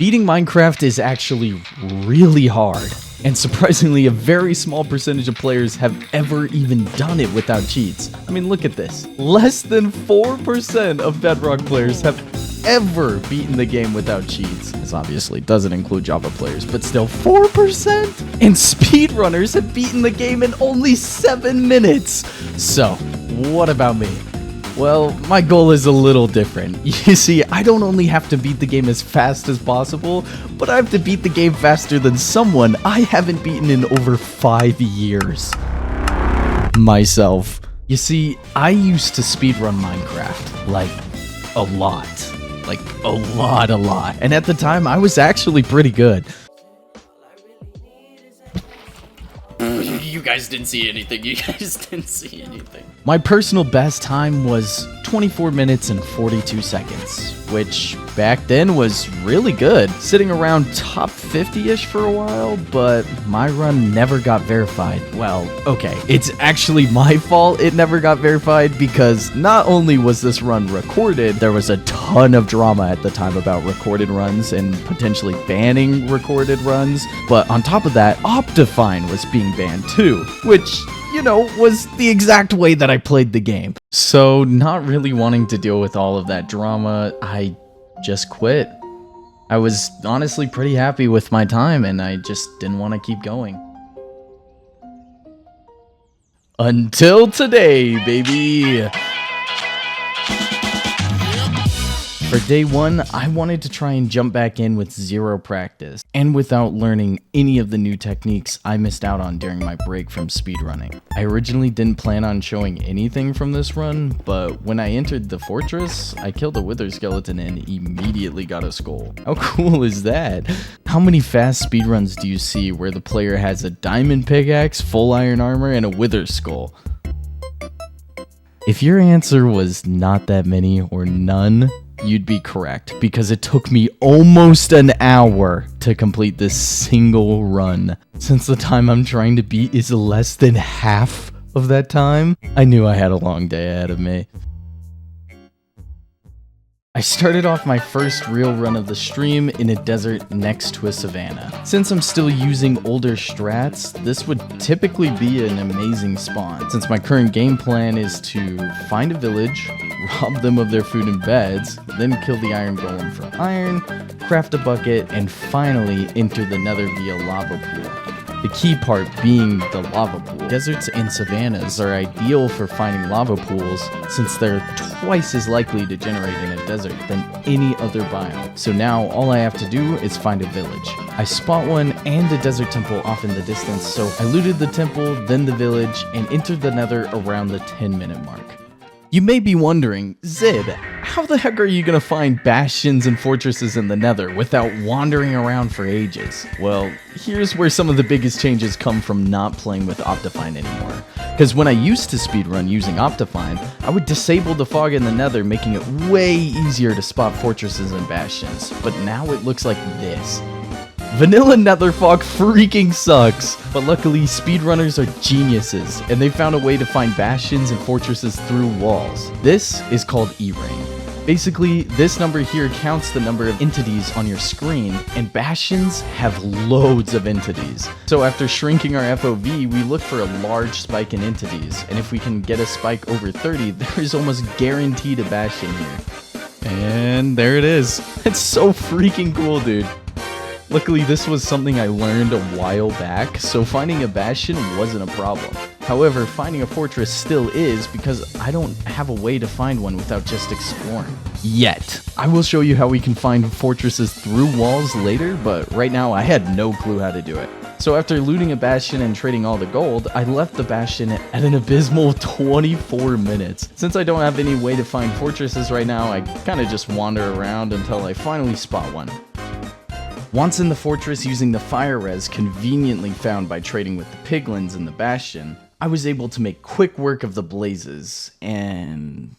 Beating Minecraft is actually really hard, and surprisingly a very small percentage of players have ever even done it without cheats. I mean, look at this. Less than 4% of Bedrock players have ever beaten the game without cheats. This obviously doesn't include Java players, but still 4%? And speedrunners have beaten the game in only 7 minutes. So, what about me? Well, my goal is a little different. You see, I don't only have to beat the game as fast as possible, but I have to beat the game faster than someone I haven't beaten in over 5 years. Myself. You see, I used to speedrun Minecraft, like, a lot. Like, a lot. And at the time, I was actually pretty good. You guys didn't see anything. My personal best time was 24 minutes and 42 seconds, which back then was really good. Sitting around top 50-ish for a while, but my run never got verified. Well, okay, it's actually my fault it never got verified because not only was this run recorded, there was a ton of drama at the time about recorded runs and potentially banning recorded runs, but on top of that, Optifine was being banned too, which, you know, was the exact way that I played the game. So, not really wanting to deal with all of that drama, I just quit. I was honestly pretty happy with my time and I just didn't want to keep going. Until today, baby! For day one, I wanted to try and jump back in with zero practice, and without learning any of the new techniques I missed out on during my break from speedrunning. I originally didn't plan on showing anything from this run, but when I entered the fortress, I killed a wither skeleton and immediately got a skull. How cool is that? How many fast speedruns do you see where the player has a diamond pickaxe, full iron armor, and a wither skull? If your answer was not that many or none, you'd be correct, because it took me almost an hour to complete this single run. Since the time I'm trying to beat is less than half of that time, I knew I had a long day ahead of me. I started off my first real run of the stream in a desert next to a savanna. Since I'm still using older strats, this would typically be an amazing spawn. Since my current game plan is to find a village, rob them of their food and beds, then kill the iron golem for iron, craft a bucket, and finally enter the nether via lava pool. The key part being the lava pool. Deserts and savannas are ideal for finding lava pools since they're twice as likely to generate in a desert than any other biome. So now all I have to do is find a village. I spot one and a desert temple off in the distance, so I looted the temple, then the village, and entered the nether around the 10-minute mark. You may be wondering, Zid, how the heck are you gonna find bastions and fortresses in the nether without wandering around for ages? Well, here's where some of the biggest changes come from not playing with Optifine anymore. Because when I used to speedrun using Optifine, I would disable the fog in the nether, making it way easier to spot fortresses and bastions. But now it looks like this. Vanilla nether fog freaking sucks, but luckily speedrunners are geniuses, and they found a way to find bastions and fortresses through walls. This is called E-Rain. Basically, this number here counts the number of entities on your screen, and bastions have loads of entities. So after shrinking our FOV, we look for a large spike in entities, and if we can get a spike over 30, there is almost guaranteed a bastion here. And there it is. It's so freaking cool, dude. Luckily, this was something I learned a while back, so finding a bastion wasn't a problem. However, finding a fortress still is, because I don't have a way to find one without just exploring. Yet. I will show you how we can find fortresses through walls later, but right now I had no clue how to do it. So after looting a bastion and trading all the gold, I left the bastion at an abysmal 24 minutes. Since I don't have any way to find fortresses right now, I kinda just wander around until I finally spot one. Once in the fortress using the fire res conveniently found by trading with the piglins in the bastion, I was able to make quick work of the blazes, and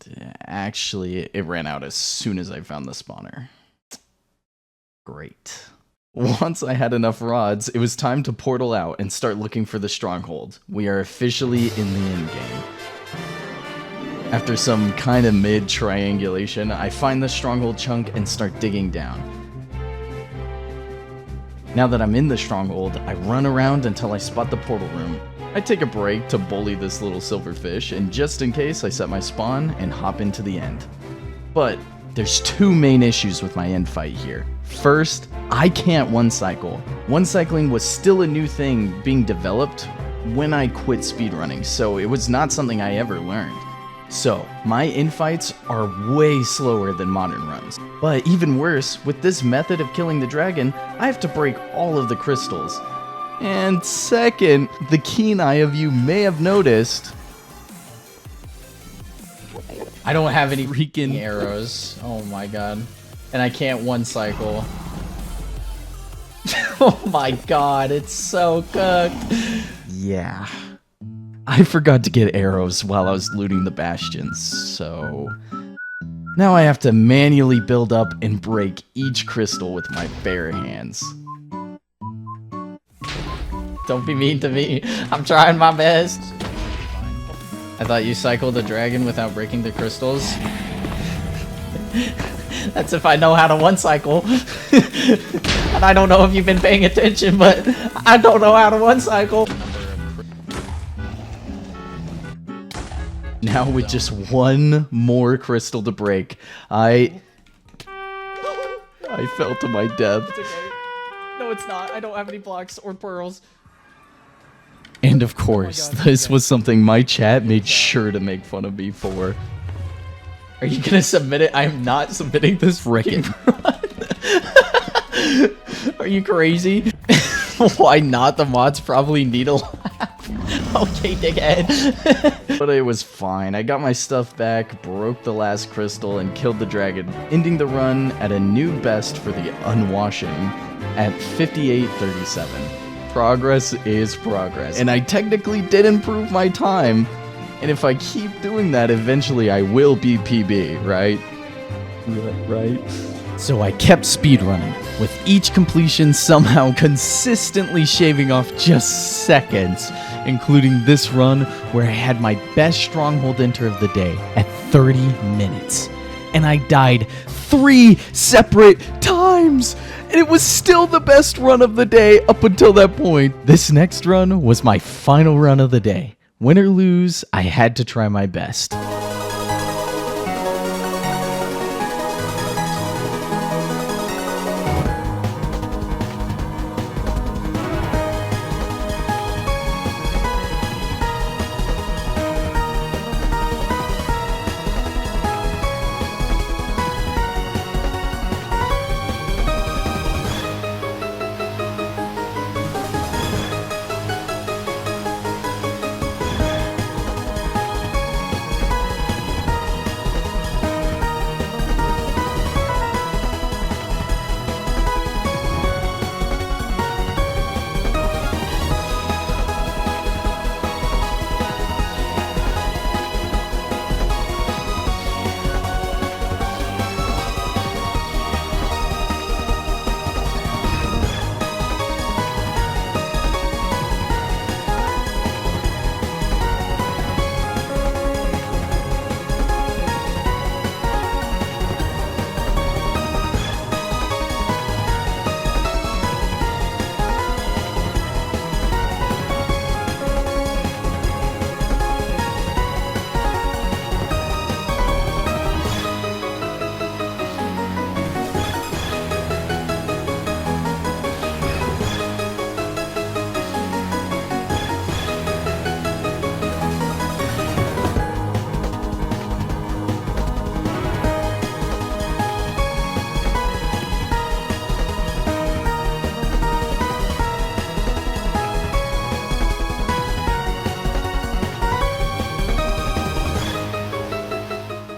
actually it ran out as soon as I found the spawner. Great. Once I had enough rods, it was time to portal out and start looking for the stronghold. We are officially in the endgame. After some kind of mid-triangulation, I find the stronghold chunk and start digging down. Now that I'm in the stronghold, I run around until I spot the portal room. I take a break to bully this little silverfish, and just in case, I set my spawn and hop into the end. But there's two main issues with my end fight here. First, I can't one-cycle. One-cycling was still a new thing being developed when I quit speedrunning, so it was not something I ever learned. So, my infights are way slower than modern runs. But even worse, with this method of killing the dragon, I have to break all of the crystals. And second, the keen eye of you may have noticed, I don't have any freaking arrows. Oh my god. And I can't one-cycle. Oh my god, it's so cooked. Yeah. I forgot to get arrows while I was looting the bastions, so now I have to manually build up and break each crystal with my bare hands. Don't be mean to me. I'm trying my best. I thought you cycled the dragon without breaking the crystals. That's if I know how to one-cycle. And I don't know if you've been paying attention, but I don't know how to one-cycle. Now with just one more crystal to break, I fell to my death. It's okay. No, it's not. I don't have any blocks or pearls. And of course, this was something my chat made sure to make fun of me for. Are you gonna submit it? I am not submitting this frickin' run. Are you crazy? Why not? The mods probably need a laugh. Okay, dickhead. But it was fine. I got my stuff back, broke the last crystal, and killed the dragon, ending the run at a new best for the unwashing at 58:37. Progress is progress, and I technically did improve my time, and if I keep doing that, eventually I will be PB, right? Right? So I kept speedrunning, with each completion somehow consistently shaving off just seconds, including this run where I had my best stronghold enter of the day at 30 minutes. And I died 3 separate times! And it was still the best run of the day up until that point. This next run was my final run of the day. Win or lose, I had to try my best.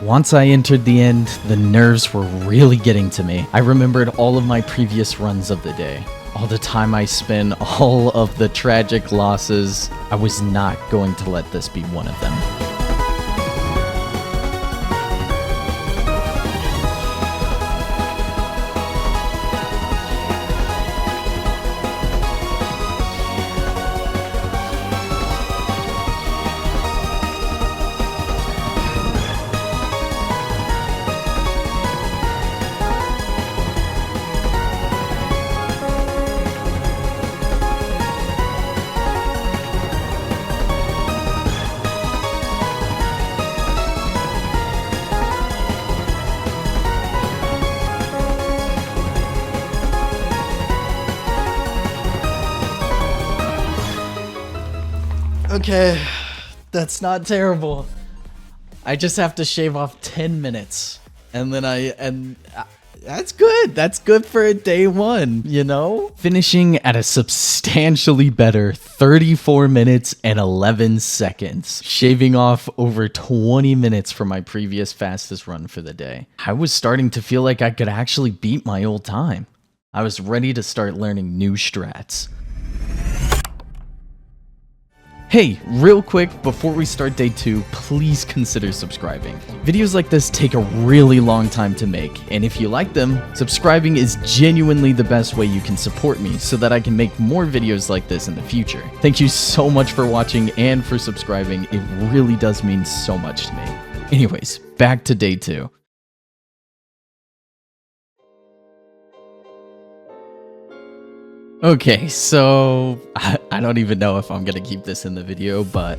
Once I entered the end, the nerves were really getting to me. I remembered all of my previous runs of the day, all the time I spent, all of the tragic losses. I was not going to let this be one of them. Okay, that's not terrible. I just have to shave off 10 minutes. And then that's good. That's good for a day one, you know? Finishing at a substantially better 34 minutes and 11 seconds. Shaving off over 20 minutes from my previous fastest run for the day. I was starting to feel like I could actually beat my old time. I was ready to start learning new strats. Hey, real quick, before we start day 2, please consider subscribing. Videos like this take a really long time to make, and if you like them, subscribing is genuinely the best way you can support me so that I can make more videos like this in the future. Thank you so much for watching and for subscribing, it really does mean so much to me. Anyways, back to day 2. Okay, so I don't even know if I'm gonna keep this in the video, but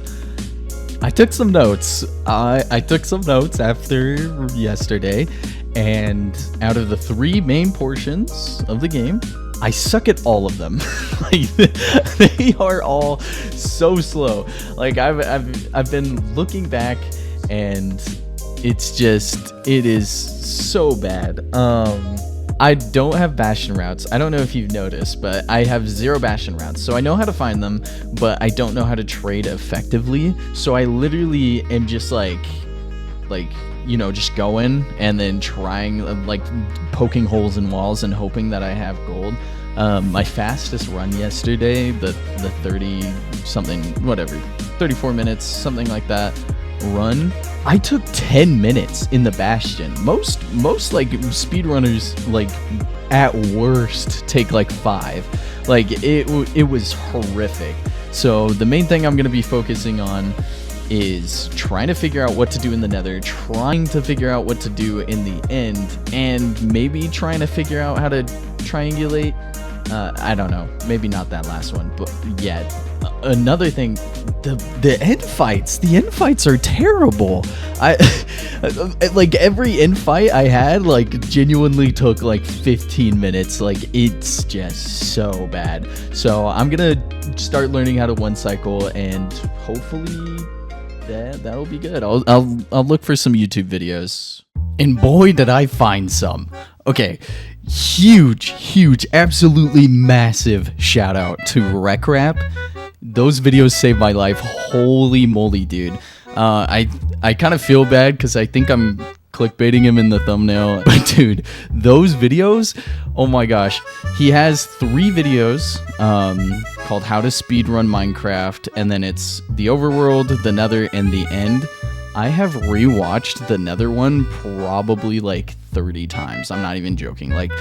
I took some notes. I took some notes after yesterday, and out of the 3 main portions of the game, I suck at all of them. Like, they are all so slow. Like I've been looking back, and it is so bad. I don't have bastion routes. I don't know if you've noticed, but I have 0 bastion routes. So I know how to find them, but I don't know how to trade effectively. So I literally am just like, you know, just going and then trying, like poking holes in walls and hoping that I have gold. My fastest run yesterday, the 30 something, whatever, 34 minutes, something like that run, I took 10 minutes in the bastion. Most like speedrunners, like at worst take like 5. Like it was horrific. So the main thing I'm going to be focusing on is trying to figure out what to do in the nether, trying to figure out what to do in the end, and maybe trying to figure out how to triangulate. I don't know, maybe not that last one, but yeah. Another thing, the end fights are terrible. I like every end fight I had, like, genuinely took like 15 minutes. Like, it's just so bad. So I'm gonna start learning how to one cycle, and hopefully that'll be good. I'll look for some YouTube videos, and boy did I find some. Okay, huge, absolutely massive shout out to Rekrap. Those videos saved my life. Holy moly, dude. I kind of feel bad because I think I'm clickbaiting him in the thumbnail. But dude, those videos, oh my gosh. He has 3 videos called How to Speedrun Minecraft, and then it's the Overworld, the Nether, and the End. I have rewatched the Nether one probably like 30 times. I'm not even joking. Like,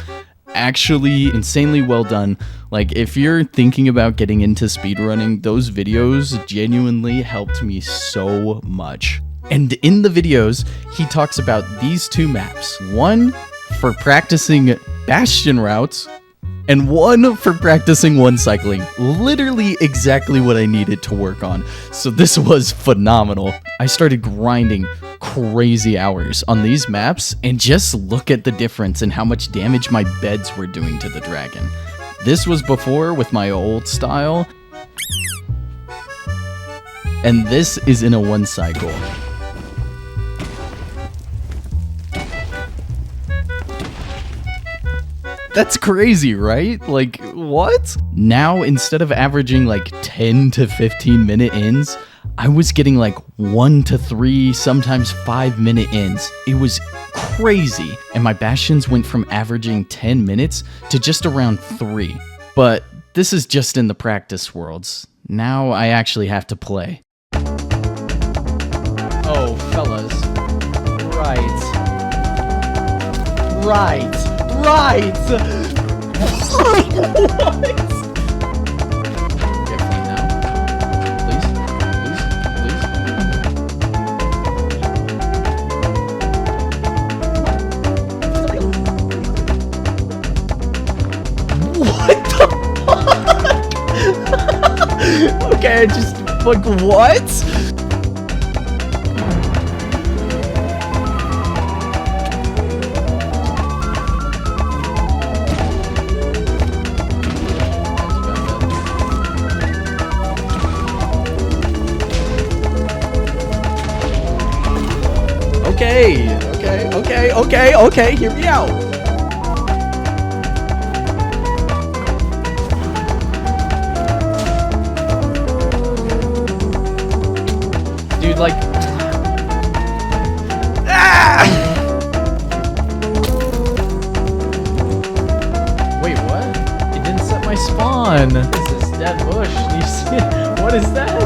actually insanely well done. Like, if you're thinking about getting into speedrunning, those videos genuinely helped me so much. And in the videos, he talks about these 2 maps. One for practicing bastion routes, and one for practicing one cycling. Literally exactly what I needed to work on. So this was phenomenal. I started grinding crazy hours on these maps, and just look at the difference in how much damage my beds were doing to the dragon. This was before with my old style, and this is in a one cycle. That's crazy, right? Like, what? Now, instead of averaging like 10 to 15 minute ends, I was getting like 1 to 3, sometimes 5 minute ends. It was crazy. And my bastions went from averaging 10 minutes to just around 3. But this is just in the practice worlds. Now I actually have to play. Oh, fellas. Right. What? Get clean now. Please. What the fuck? Okay, I just, like, what? Okay, hear me out. Dude, like... Wait, what? It didn't set my spawn. This is dead bush. Do you see it? What is that?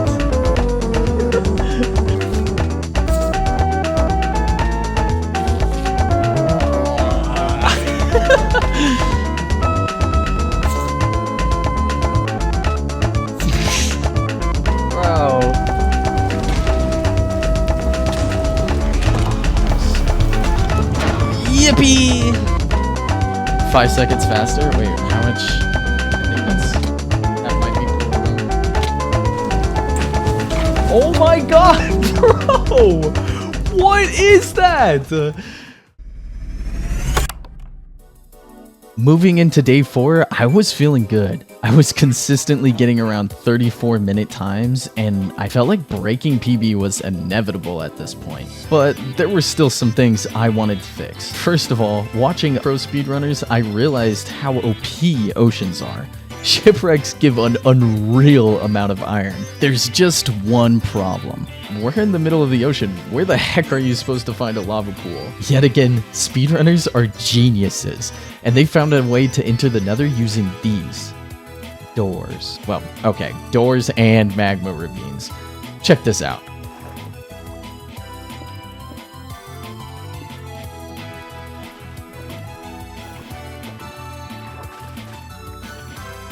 Bro. Yippee! 5 seconds faster? Wait, how much? I think that might be... Oh my god, bro! What is that? Moving into day 4, I was feeling good. I was consistently getting around 34-minute times, and I felt like breaking PB was inevitable at this point. But there were still some things I wanted to fix. First of all, watching pro speedrunners, I realized how OP oceans are. Shipwrecks give an unreal amount of iron. There's just one problem. We're in the middle of the ocean. Where the heck are you supposed to find a lava pool? Yet again, speedrunners are geniuses, and they found a way to enter the nether using these doors. Well, okay, doors and magma ravines. Check this out.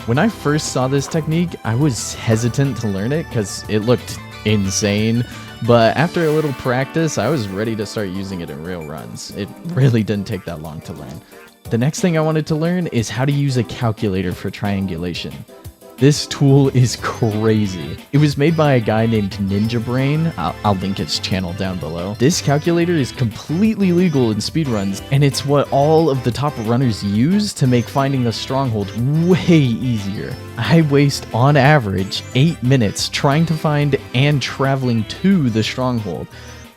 When I first saw this technique, I was hesitant to learn it because it looked insane, but after a little practice, I was ready to start using it in real runs. It really didn't take that long to learn. The next thing I wanted to learn is how to use a calculator for triangulation. This tool is crazy. It was made by a guy named Ninjabrain. I'll link his channel down below. This calculator is completely legal in speedruns, and it's what all of the top runners use to make finding the stronghold way easier. I waste, on average, 8 minutes trying to find and traveling to the stronghold.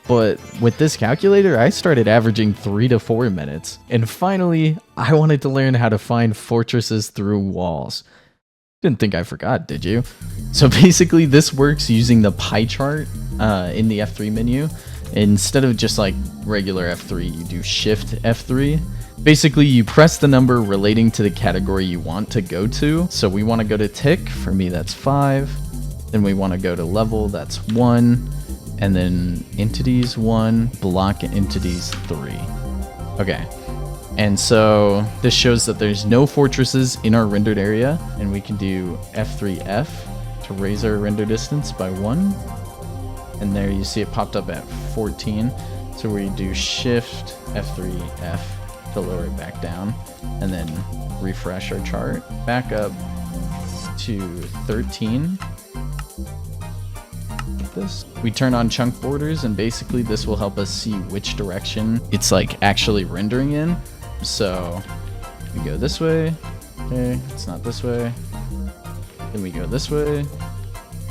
But with this calculator, I started averaging 3 to 4 minutes. And finally, I wanted to learn how to find fortresses through walls. Didn't think I forgot, did you? So basically, this works using the pie chart in the F3 menu. Instead of just like regular F3, you do Shift F3. Basically, you press the number relating to the category you want to go to. So we want to go to tick. For me, that's 5. Then we want to go to level. That's 1. And then entities 1, block entities 3. Okay. And so this shows that there's no fortresses in our rendered area, and we can do F3F to raise our render distance by 1. And there you see it popped up at 14. So we do Shift F3F to lower it back down, and then refresh our chart back up to 13. This. We turn on chunk borders, and basically this will help us see which direction it's like actually rendering in. So we go this way. Okay, it's not this way. Then we go this way.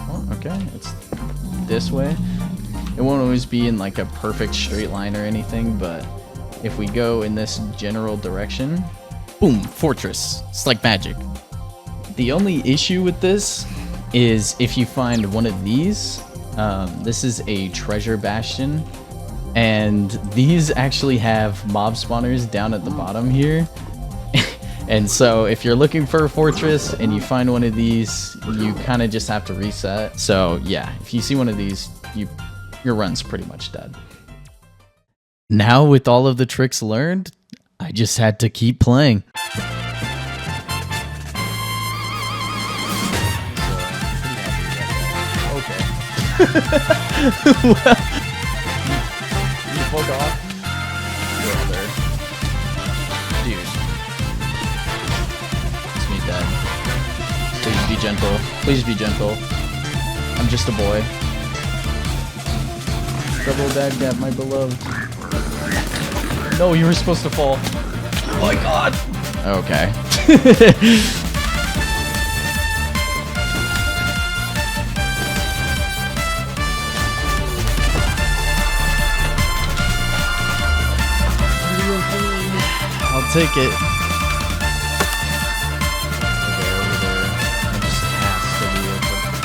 Oh, okay, it's this way. It won't always be in like a perfect straight line or anything, but if we go in this general direction, boom, fortress. It's like magic. The only issue with this is if you find one of these, this is a treasure bastion, and these actually have mob spawners down at the bottom here. And so if you're looking for a fortress and you find one of these, you kind of just have to reset. So yeah, if you see one of these, your run's pretty much dead. Now with all of the tricks learned, I just had to keep playing. Well, you fuck off. You're there. Dude. It's me dead. Please be gentle. Please be gentle. I'm just a boy. Double bad gap, my beloved. No, you were supposed to fall. Oh my god. Okay. take it. Okay, over there. It just has to be open.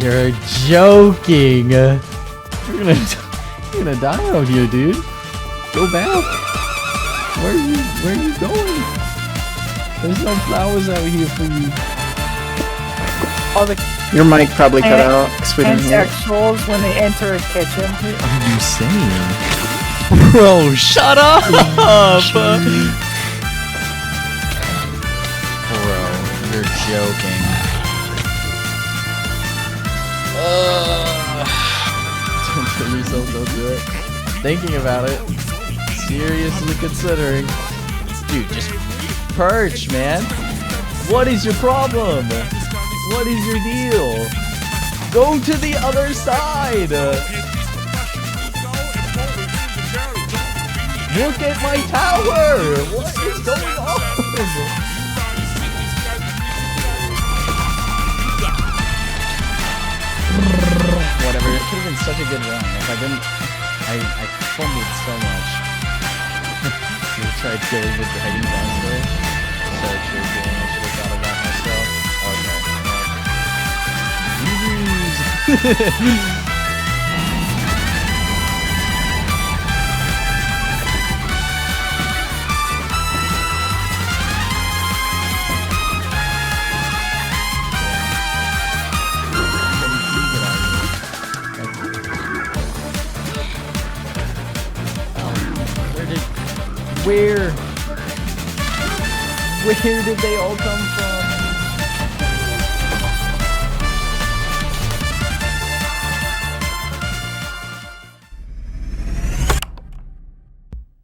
You're joking. You're gonna die out here, dude. Go back. Where are you going? There's no flowers out here for you. All the Your mic probably cut out. Speedrun here. pansexuals when they enter a kitchen. What are you saying? Bro, shut up! Bro, you're joking. Don't kill yourself, don't do it. Thinking about it. Seriously considering. Dude, just perch, man. What is your problem? What is your deal? Go to the other side! Look at my tower! What is going on? Whatever, it could have been such a good run. If I didn't... I fumbled so much. I tried killing the dragon downstairs. So true, I should have thought of that myself. Where did they all come from?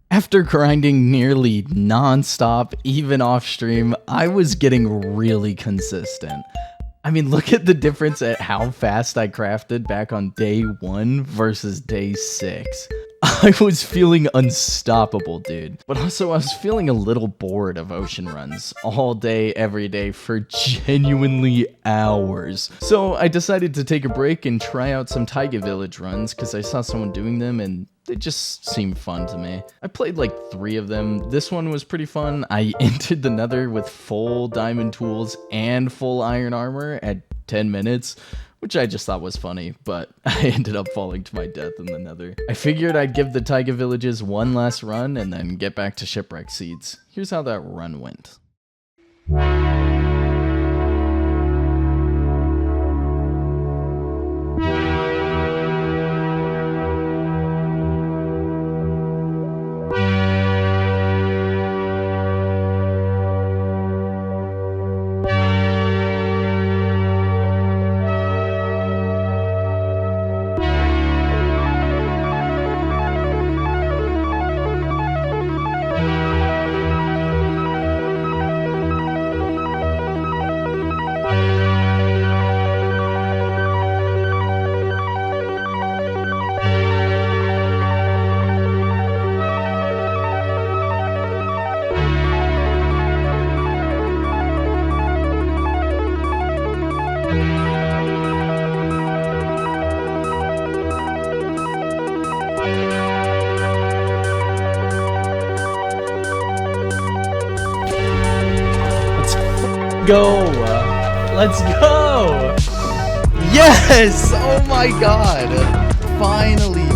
After grinding nearly non-stop, even off stream, I was getting really consistent. I mean, look at the difference at how fast I crafted back on day 1 versus day 6. I was feeling unstoppable, dude. But also, I was feeling a little bored of ocean runs all day, every day for genuinely hours. So I decided to take a break and try out some Taiga Village runs because I saw someone doing them and they just seemed fun to me. I played like 3 of them. This one was pretty fun. I entered the Nether with full diamond tools and full iron armor at 10 minutes. Which I just thought was funny, but I ended up falling to my death in the Nether. I figured I'd give the Taiga Villages one last run and then get back to Shipwreck Seeds. Here's how that run went. Go! Let's go! Yes! Oh my god! Finally!